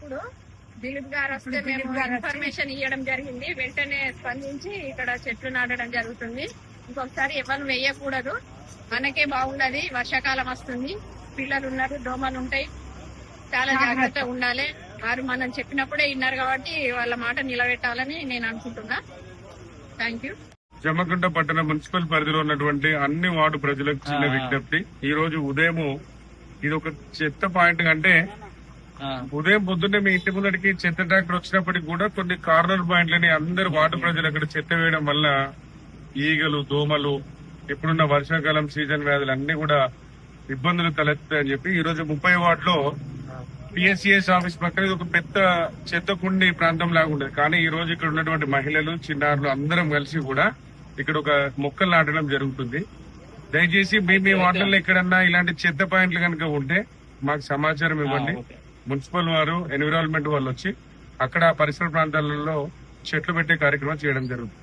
వచ్చినప్పుడు దిలీప్ గారు వస్తే మేము ఇన్ఫర్మేషన్ ఇవ్వడం జరిగింది. వెంటనే స్పందించి ఇక్కడ చెట్లు నాటడం జరుగుతుంది. ఇంకొకసారి ఎవరు వేయకూడదు, మనకే బాగుండదు. వర్షాకాలం వస్తుంది, పిల్లలు ఉన్నారు, దోమలు ఉంటాయి, చాలా జాగ్రత్తగా ఉండాలి. వారు మనం చెప్పినప్పుడే విన్నారు కాబట్టి వాళ్ళ మాట నిలబెట్టాలని నేను అనుకుంటున్నా. Thank you. జమ్మకుంట పట్టణ మున్సిపల్ పరిధిలో ఉన్నటువంటి అన్ని వార్డు ప్రజలకు చిన్న విజ్ఞప్తి. ఈ రోజు ఉదయం ఇది ఒక చెత్త పాయింట్ అంటే ఉదయం పొద్దున్నే మీ ఇంటి ముందడికి చెత్త ట్రాక్టర్ వచ్చినప్పటికి కూడా కొన్ని కార్నర్ పాయింట్లని అందరు వార్డు ప్రజలు అక్కడ చెత్త వేయడం వల్ల ఈగలు, దోమలు, ఇప్పుడున్న వర్షాకాలం సీజన్ వ్యాధులు అన్ని కూడా ఇబ్బందులు తలెత్తాయని చెప్పి ఈ రోజు 30 వార్డులో పిఎస్సిఎస్ ఆఫీస్ పక్కన ఒక పెద్ద చెత్త కుండి ప్రాంతం లాగా ఉండేది. కానీ ఈ రోజు ఇక్కడ ఉన్నటువంటి మహిళలు, చిన్నారులు అందరం కలిసి కూడా ఇక్కడ ఒక మొక్కలు నాటడం జరుగుతుంది. దయచేసి మీ వార్డులలో ఎక్కడన్నా ఇలాంటి చెత్త పాయింట్లు కనుక ఉంటే మాకు సమాచారం ఇవ్వండి. మున్సిపల్ వారు, ఎన్విరాన్మెంట్ వాళ్ళు వచ్చి అక్కడ పరిసర ప్రాంతాలలో చెట్లు పెట్టే కార్యక్రమం చేయడం జరుగుతుంది.